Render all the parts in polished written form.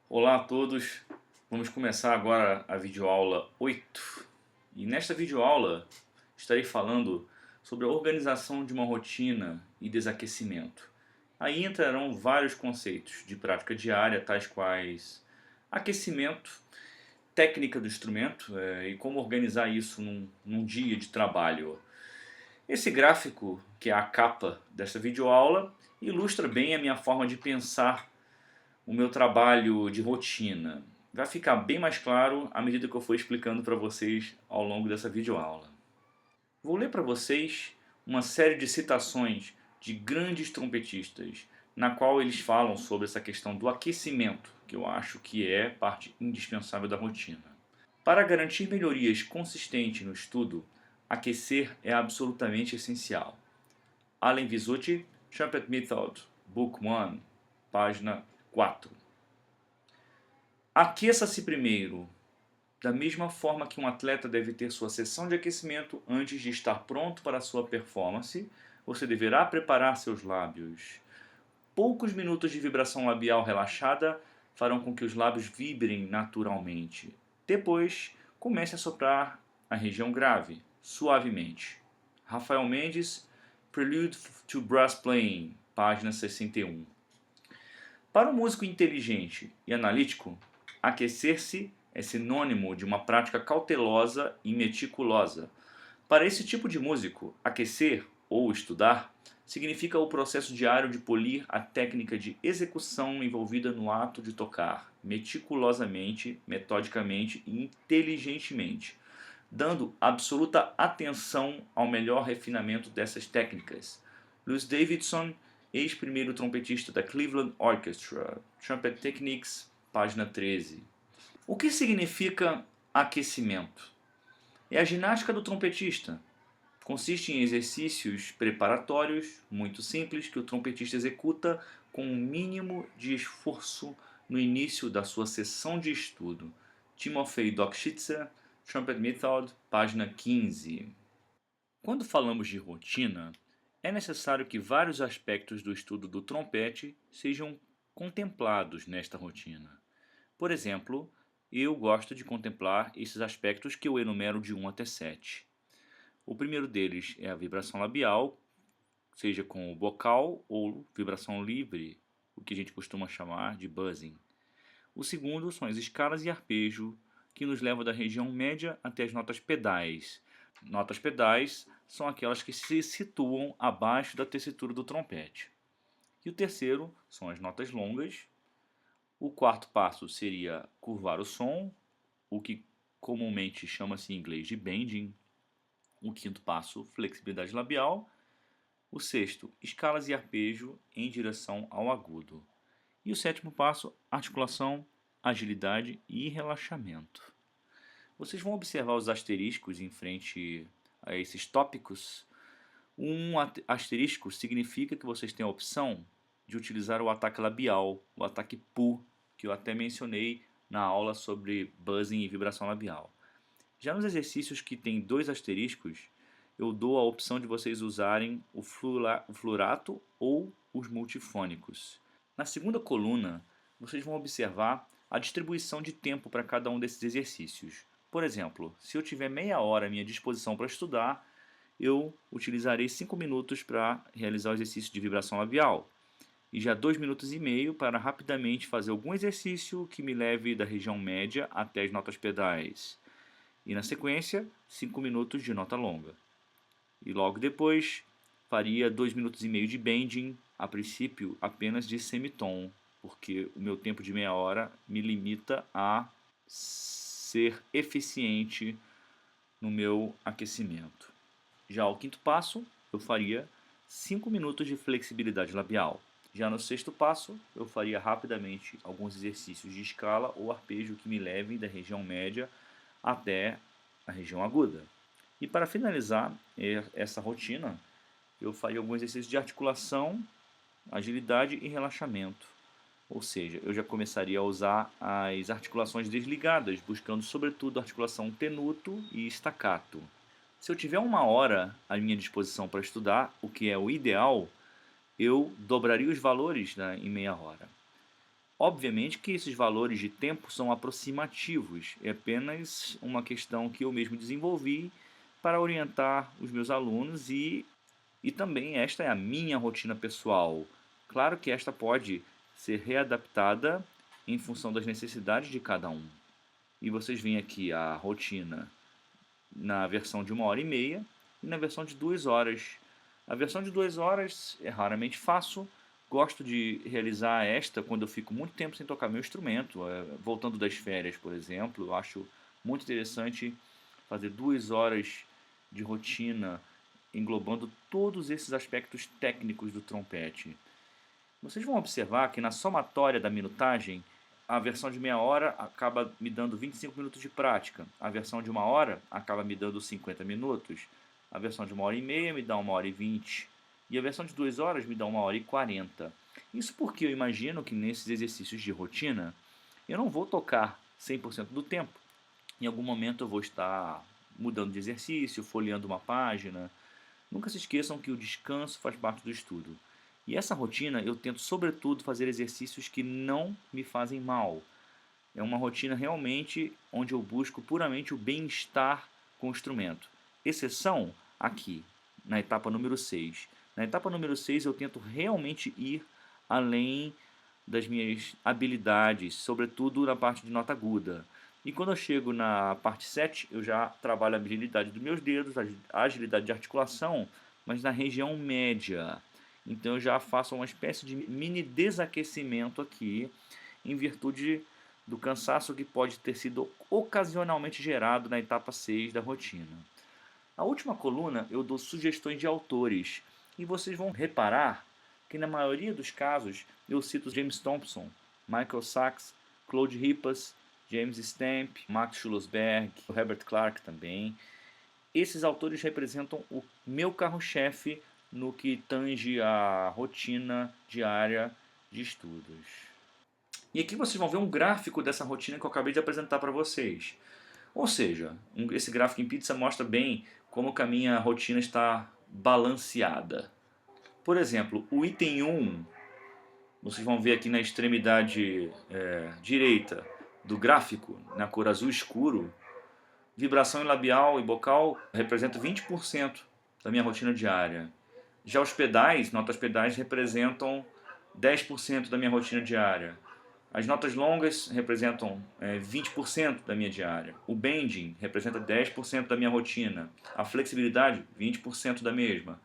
Olá a todos, vamos começar agora a videoaula 8. E nesta videoaula estarei falando sobre a organização de uma rotina e desaquecimento. Aí entrarão vários conceitos de prática diária, tais quais aquecimento, técnica do instrumento e como organizar isso num dia de trabalho. Esse gráfico, que é a capa desta videoaula, ilustra bem a minha forma de pensar o meu trabalho de rotina. Vai ficar bem mais claro à medida que eu for explicando para vocês ao longo dessa videoaula. Vou ler para vocês uma série de citações de grandes trompetistas, na qual eles falam sobre essa questão do aquecimento, que eu acho que é parte indispensável da rotina. Para garantir melhorias consistentes no estudo, aquecer é absolutamente essencial. Allen Visucci, Trumpet Method, Book 1, página 4. Aqueça-se primeiro. Da mesma forma que um atleta deve ter sua sessão de aquecimento antes de estar pronto para a sua performance, você deverá preparar seus lábios. Poucos minutos de vibração labial relaxada farão com que os lábios vibrem naturalmente. Depois, comece a soprar a região grave, suavemente. Rafael Mendes, Prelude to Brass Playing, página 61. Para um músico inteligente e analítico, aquecer-se é sinônimo de uma prática cautelosa e meticulosa. Para esse tipo de músico, aquecer ou estudar significa o processo diário de polir a técnica de execução envolvida no ato de tocar, meticulosamente, metodicamente e inteligentemente, dando absoluta atenção ao melhor refinamento dessas técnicas. Louis Davidson, ex-primeiro trompetista da Cleveland Orchestra, Trumpet Techniques, página 13. O que significa aquecimento? É a ginástica do trompetista. Consiste em exercícios preparatórios muito simples que o trompetista executa com um mínimo de esforço no início da sua sessão de estudo. Timofey Dokshitzer, Trumpet Method, página 15. Quando falamos de rotina, é necessário que vários aspectos do estudo do trompete sejam contemplados nesta rotina. Por exemplo, eu gosto de contemplar esses aspectos que eu enumero de 1 até 7. O primeiro deles é a vibração labial, seja com o bocal ou vibração livre, o que a gente costuma chamar de buzzing. O segundo são as escalas e arpejo, que nos levam da região média até as notas pedais. Notas pedais são aquelas que se situam abaixo da tessitura do trompete. E o terceiro são as notas longas. O quarto passo seria curvar o som, o que comumente chama-se em inglês de bending. O quinto passo, flexibilidade labial. O sexto, escalas e arpejo em direção ao agudo. E o sétimo passo, articulação, agilidade e relaxamento. Vocês vão observar os asteriscos em frente a esses tópicos. Um asterisco significa que vocês têm a opção de utilizar o ataque labial, o ataque pu, que eu até mencionei na aula sobre buzzing e vibração labial. Já nos exercícios que tem 2 asteriscos, eu dou a opção de vocês usarem o flurato ou os multifônicos. Na segunda coluna, vocês vão observar a distribuição de tempo para cada um desses exercícios. Por exemplo, se eu tiver meia hora à minha disposição para estudar, eu utilizarei 5 minutos para realizar o exercício de vibração labial e já 2 minutos e meio para rapidamente fazer algum exercício que me leve da região média até as notas pedais. E na sequência, 5 minutos de nota longa. E logo depois, faria 2 minutos e meio de bending, a princípio apenas de semitom, porque o meu tempo de meia hora me limita a ser eficiente no meu aquecimento. Já o quinto passo, eu faria 5 minutos de flexibilidade labial. Já no sexto passo, eu faria rapidamente alguns exercícios de escala ou arpejo que me levem da região média até a região aguda. E para finalizar essa rotina, eu faria alguns exercícios de articulação, agilidade e relaxamento. Ou seja, eu já começaria a usar as articulações desligadas, buscando sobretudo a articulação tenuto e staccato. Se eu tiver uma hora à minha disposição para estudar, o que é o ideal, eu dobraria os valores, né, em meia hora. Obviamente que esses valores de tempo são aproximativos, é apenas uma questão que eu mesmo desenvolvi para orientar os meus alunos e também esta é a minha rotina pessoal. Claro que esta pode ser readaptada em função das necessidades de cada um. E vocês veem aqui a rotina na versão de 1 hora e meia e na versão de 2 horas. A versão de 2 horas é raramente faço. Gosto de realizar esta quando eu fico muito tempo sem tocar meu instrumento, voltando das férias, por exemplo. Eu acho muito interessante fazer 2 horas de rotina englobando todos esses aspectos técnicos do trompete. Vocês vão observar que na somatória da minutagem, a versão de meia hora acaba me dando 25 minutos de prática, a versão de 1 hora acaba me dando 50 minutos, a versão de 1 hora e meia me dá 1 hora e 20 e a versão de 2 horas me dá 1 hora e 40. Isso porque eu imagino que nesses exercícios de rotina eu não vou tocar 100% do tempo. Em algum momento eu vou estar mudando de exercício, folheando uma página. Nunca se esqueçam que o descanso faz parte do estudo. E essa rotina eu tento, sobretudo, fazer exercícios que não me fazem mal. É uma rotina realmente onde eu busco puramente o bem-estar com o instrumento. Exceção aqui, na etapa número 6. Na etapa número 6 eu tento realmente ir além das minhas habilidades, sobretudo na parte de nota aguda. E quando eu chego na parte 7, eu já trabalho a agilidade dos meus dedos, a agilidade de articulação, mas na região média. Então eu já faço uma espécie de mini desaquecimento aqui, em virtude do cansaço que pode ter sido ocasionalmente gerado na etapa 6 da rotina. A última coluna eu dou sugestões de autores, e vocês vão reparar que na maioria dos casos eu cito James Thompson, Michael Sachs, Claude Rippas, James Stamp, Max Schlossberg, Herbert Clark também. Esses autores representam o meu carro-chefe no que tange a rotina diária de estudos. E aqui vocês vão ver um gráfico dessa rotina que eu acabei de apresentar para vocês. Ou seja, esse gráfico em pizza mostra bem como que a minha rotina está balanceada. Por exemplo, o item 1, vocês vão ver aqui na extremidade direita do gráfico, na cor azul escuro, vibração labial e bocal representa 20% da minha rotina diária. Já os pedais, notas pedais, representam 10% da minha rotina diária. As notas longas representam 20% da minha diária. O bending representa 10% da minha rotina. A flexibilidade, 20% da mesma.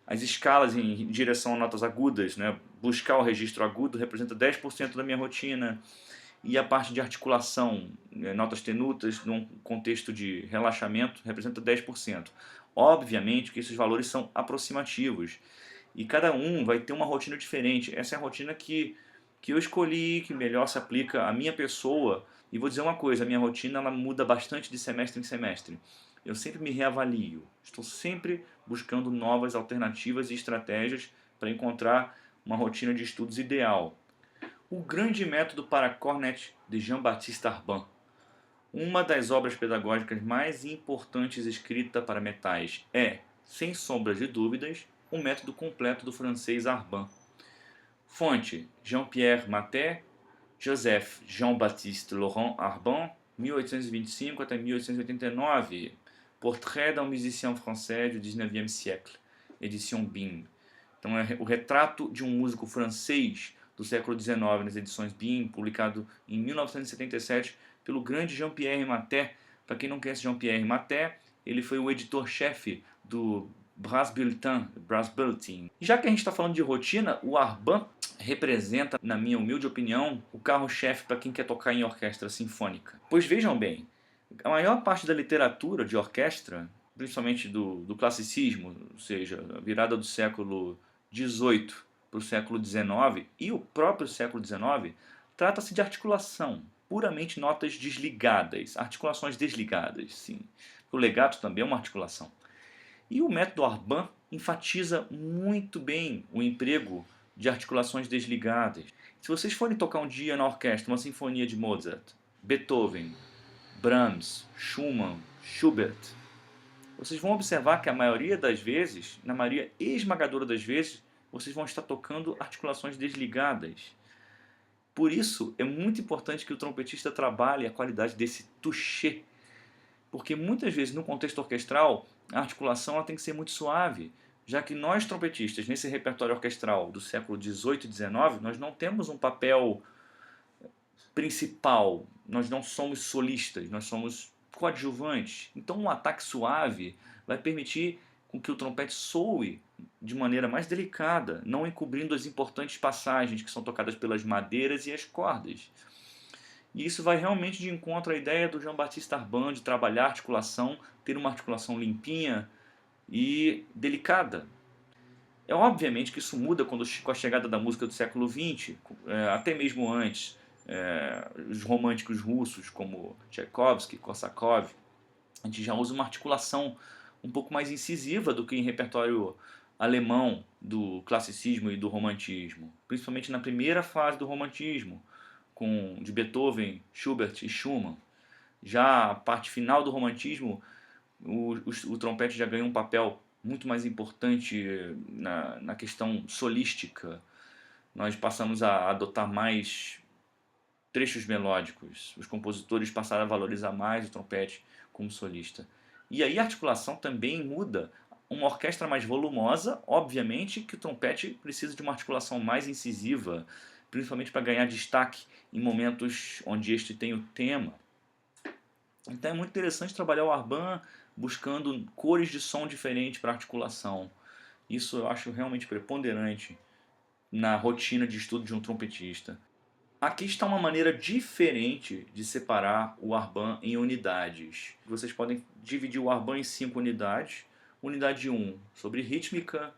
As escalas em direção a notas agudas, né? Buscar o registro agudo, representa 10% da minha rotina. E a parte de articulação, notas tenutas, num contexto de relaxamento, representa 10%. Obviamente que esses valores são aproximativos. E cada um vai ter uma rotina diferente. Essa é a rotina que eu escolhi, que melhor se aplica à minha pessoa. E vou dizer uma coisa, a minha rotina ela muda bastante de semestre em semestre. Eu sempre me reavalio. Estou sempre buscando novas alternativas e estratégias para encontrar uma rotina de estudos ideal. O grande método para cornet de Jean-Baptiste Arbin, uma das obras pedagógicas mais importantes escrita para metais, é, sem sombras de dúvidas, o método completo do francês Arbin. Fonte: Jean-Pierre Matet, Joseph Jean-Baptiste Laurent Arbin, 1825 até 1889. Portrait d'un musicien français du 19e siècle, edição BIM. Então é o retrato de um músico francês do século XIX, nas edições BIM, publicado em 1977 pelo grande Jean-Pierre Matet. Para quem não conhece Jean-Pierre Matet, ele foi o editor-chefe do Brass Bulletin. Já que a gente está falando de rotina, o Arbin representa, na minha humilde opinião, o carro-chefe para quem quer tocar em orquestra sinfônica. Pois vejam bem, a maior parte da literatura de orquestra, principalmente do classicismo, ou seja, a virada do século XVIII para o século XIX e o próprio século XIX, trata-se de articulação, puramente notas desligadas, articulações desligadas, sim. O legato também é uma articulação. E o método Arbin enfatiza muito bem o emprego de articulações desligadas. Se vocês forem tocar um dia na orquestra uma sinfonia de Mozart, Beethoven, Brahms, Schumann, Schubert, vocês vão observar que a maioria das vezes, na maioria esmagadora das vezes, vocês vão estar tocando articulações desligadas. Por isso, é muito importante que o trompetista trabalhe a qualidade desse toucher, porque muitas vezes no contexto orquestral a articulação ela tem que ser muito suave, já que nós trompetistas, nesse repertório orquestral do século XVIII e XIX, nós não temos um papel principal, nós não somos solistas, nós somos coadjuvantes. Então um ataque suave vai permitir com que o trompete soe de maneira mais delicada, não encobrindo as importantes passagens que são tocadas pelas madeiras e as cordas. E isso vai realmente de encontro à ideia do Jean-Baptiste Arban de trabalhar a articulação, ter uma articulação limpinha e delicada. É obviamente que isso muda com a chegada da música do século XX, até mesmo antes. Os românticos russos como Tchaikovsky, Korsakov, a gente já usa uma articulação um pouco mais incisiva do que em repertório alemão do classicismo e do romantismo, principalmente na primeira fase do romantismo, de Beethoven, Schubert e Schumann. Já a parte final do romantismo, o trompete já ganhou um papel muito mais importante na questão solística. Nós passamos a adotar mais trechos melódicos. Os compositores passaram a valorizar mais o trompete como solista. E aí a articulação também muda. Uma orquestra mais volumosa, obviamente que o trompete precisa de uma articulação mais incisiva, principalmente para ganhar destaque em momentos onde este tem o tema. Então é muito interessante trabalhar o Arban buscando cores de som diferentes para articulação. Isso eu acho realmente preponderante na rotina de estudo de um trompetista. Aqui está uma maneira diferente de separar o Arban em unidades. Vocês podem dividir o Arban em 5 unidades. Unidade 1, sobre rítmica.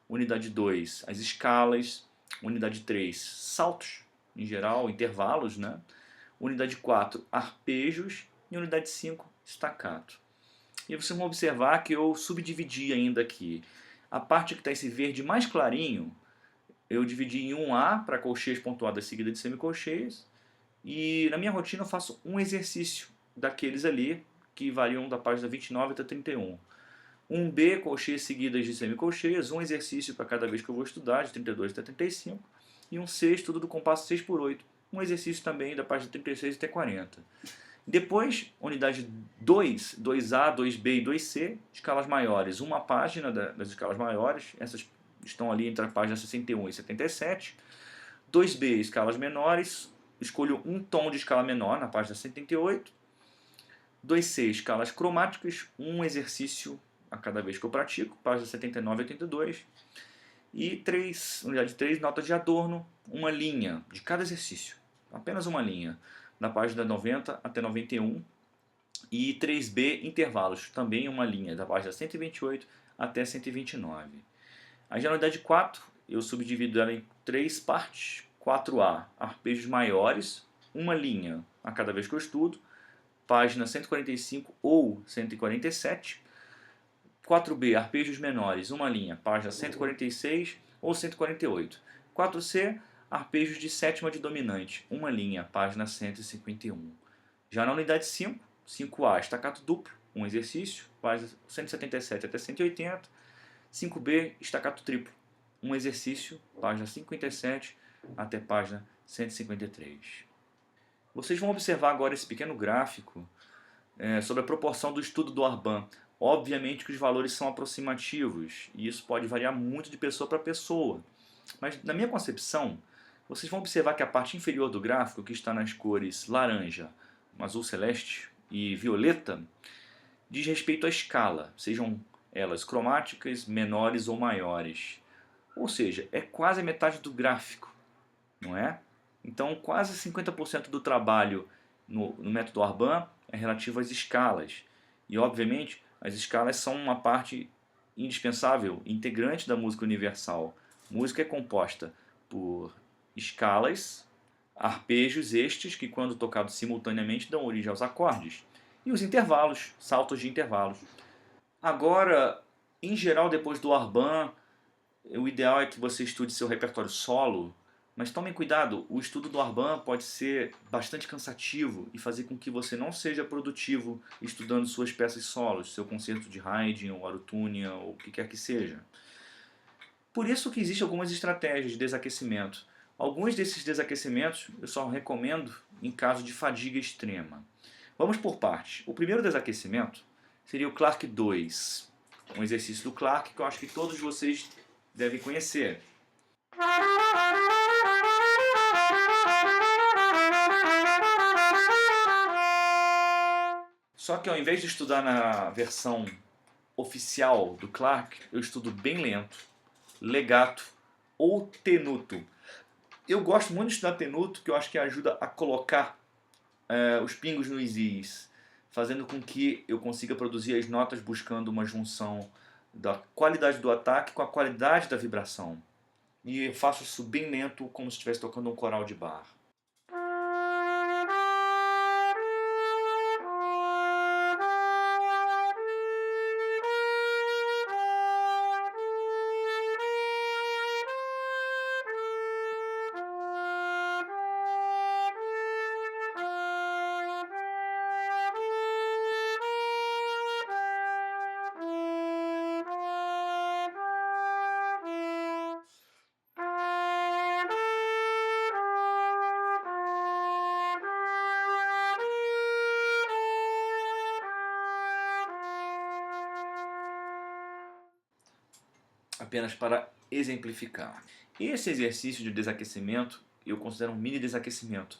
Unidade 2, as escalas. Unidade 3, saltos, em geral, intervalos, né? Unidade 4, arpejos. E unidade 5, staccato. E vocês vão observar que eu subdividi ainda aqui. A parte que está esse verde mais clarinho, eu dividi em 1A para colcheias pontuadas seguidas de semicolcheias. E na minha rotina eu faço um exercício daqueles ali, que variam da página 29 até 31. 1B, colcheias seguidas de semicolcheias, um exercício para cada vez que eu vou estudar, de 32 até 35. E um C, estudo do compasso 6/8, um exercício também da página 36 até 40. Depois, unidade 2, 2A, 2B e 2C, escalas maiores, uma página das escalas maiores, essas estão ali entre a página 61 e 77. 2B, escalas menores, escolho um tom de escala menor na página 78. 2C, escalas cromáticas, um exercício a cada vez que eu pratico, página 79 e 82. E 3, unidade 3, notas de adorno, uma linha de cada exercício, apenas uma linha, na página 90 até 91. E 3B, intervalos, também uma linha, da página 128 até 129. A unidade 4, eu subdivido ela em 3 partes. 4A, arpejos maiores, uma linha a cada vez que eu estudo, página 145 ou 147. 4B, arpejos menores, uma linha, página 146 ou 148. 4C, arpejos de sétima de dominante, uma linha, página 151. Já na unidade 5, 5A, staccato duplo, um exercício, página 177 até 180. 5B, staccato triplo, um exercício, página 57 até página 153. Vocês vão observar agora esse pequeno gráfico sobre a proporção do estudo do Arban. Obviamente que os valores são aproximativos e isso pode variar muito de pessoa para pessoa. Mas na minha concepção, vocês vão observar que a parte inferior do gráfico, que está nas cores laranja, azul celeste e violeta, diz respeito à escala, sejam elas cromáticas, menores ou maiores. Ou seja, é quase a metade do gráfico, não é? Então, quase 50% do trabalho no método Arban é relativo às escalas. E, obviamente, as escalas são uma parte indispensável, integrante da música universal. Música é composta por escalas, arpejos estes, que quando tocados simultaneamente dão origem aos acordes, e os intervalos, saltos de intervalos. Agora, em geral, depois do Arban, o ideal é que você estude seu repertório solo, mas tomem cuidado, o estudo do Arban pode ser bastante cansativo e fazer com que você não seja produtivo estudando suas peças solos, seu concerto de Haydn ou Arutunia ou o que quer que seja. Por isso que existem algumas estratégias de desaquecimento. Alguns desses desaquecimentos eu só recomendo em caso de fadiga extrema. Vamos por partes. O primeiro desaquecimento seria o Clark 2, um exercício do Clark que eu acho que todos vocês devem conhecer. Só que ao invés de estudar na versão oficial do Clark, eu estudo bem lento, legato ou tenuto. Eu gosto muito de estudar tenuto, que eu acho que ajuda a colocar os pingos nos is, fazendo com que eu consiga produzir as notas buscando uma junção da qualidade do ataque com a qualidade da vibração. E eu faço isso bem lento, como se estivesse tocando um coral de bar. Apenas para exemplificar. Esse exercício de desaquecimento eu considero um mini desaquecimento.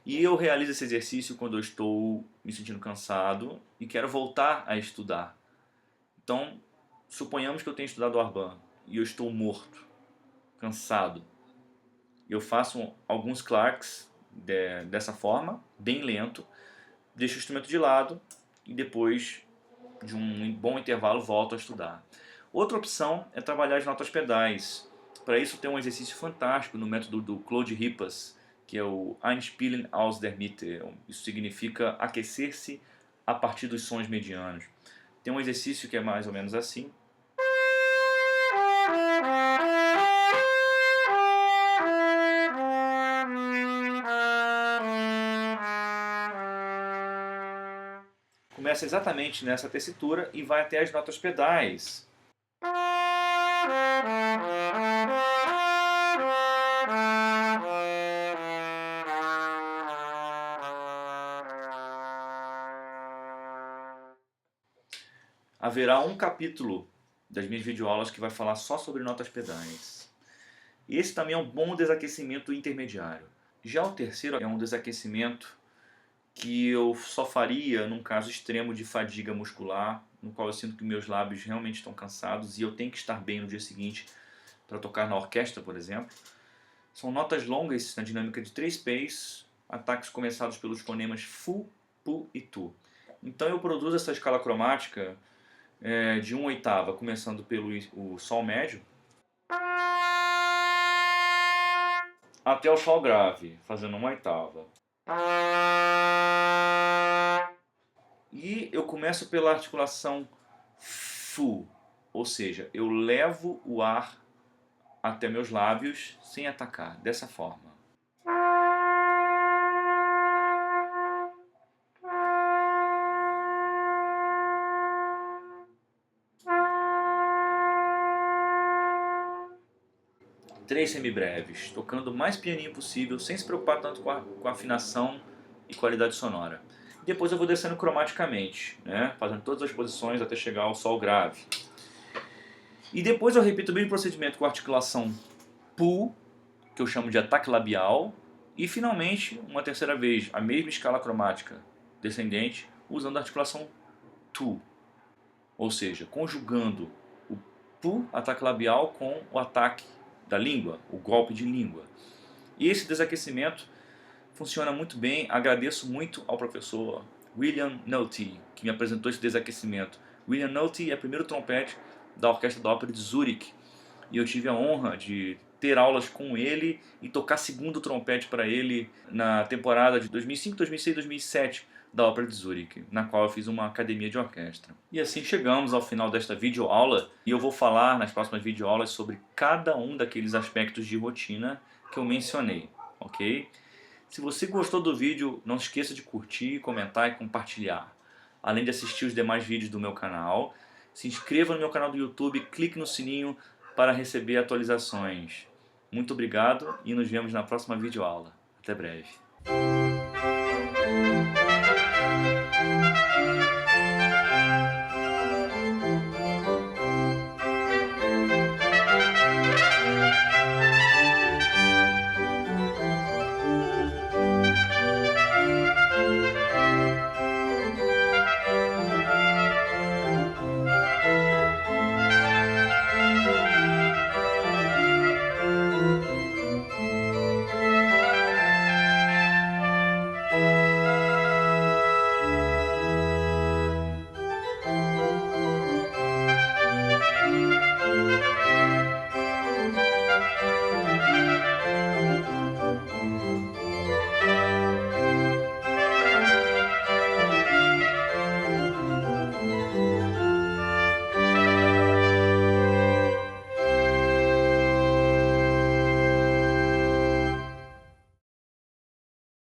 E eu realizo esse exercício quando eu estou me sentindo cansado e quero voltar a estudar. Então, suponhamos que eu tenha estudado o Arban e eu estou morto, cansado. Eu faço alguns Clarks dessa forma, bem lento, deixo o instrumento de lado e depois de um bom intervalo volto a estudar. Outra opção é trabalhar as notas pedais. Para isso tem um exercício fantástico no método do Claude Rippas, que é o Einspielen aus der Mitte. Isso significa aquecer-se a partir dos sons medianos. Tem um exercício que é mais ou menos assim. Começa exatamente nessa tessitura e vai até as notas pedais. Haverá um capítulo das minhas videoaulas que vai falar só sobre notas pedais. Esse também é um bom desaquecimento intermediário. Já o terceiro é um desaquecimento que eu só faria num caso extremo de fadiga muscular, no qual eu sinto que meus lábios realmente estão cansados e eu tenho que estar bem no dia seguinte para tocar na orquestra, por exemplo. São notas longas na dinâmica de 3 P's, ataques começados pelos fonemas Fu, Pu e Tu. Então eu produzo essa escala cromática de 1/8, começando pelo o Sol médio, até o Sol grave, fazendo 1/8. E eu começo pela articulação Fu, ou seja, eu levo o ar até meus lábios sem atacar, dessa forma. Três semibreves, tocando o mais pianinho possível, sem se preocupar tanto com a afinação e qualidade sonora. Depois eu vou descendo cromaticamente, né, fazendo todas as posições até chegar ao Sol grave. E depois eu repito o mesmo procedimento com a articulação Pu, que eu chamo de ataque labial, e finalmente, uma terceira vez, a mesma escala cromática descendente, usando a articulação Tu, ou seja, conjugando o Pu, ataque labial, com o ataque da língua, o golpe de língua. E esse desaquecimento funciona muito bem. Agradeço muito ao professor William Nolte, que me apresentou esse desaquecimento. William Nolte é o primeiro trompete da Orquestra da Ópera de Zurique, e eu tive a honra de ter aulas com ele e tocar segundo trompete para ele na temporada de 2005, 2006, 2007 da Ópera de Zurique, na qual eu fiz uma academia de orquestra. E assim chegamos ao final desta videoaula, e eu vou falar nas próximas videoaulas sobre cada um daqueles aspectos de rotina que eu mencionei, ok? Se você gostou do vídeo, não se esqueça de curtir, comentar e compartilhar. Além de assistir os demais vídeos do meu canal, se inscreva no meu canal do YouTube, clique no sininho para receber atualizações. Muito obrigado e nos vemos na próxima videoaula. Até breve.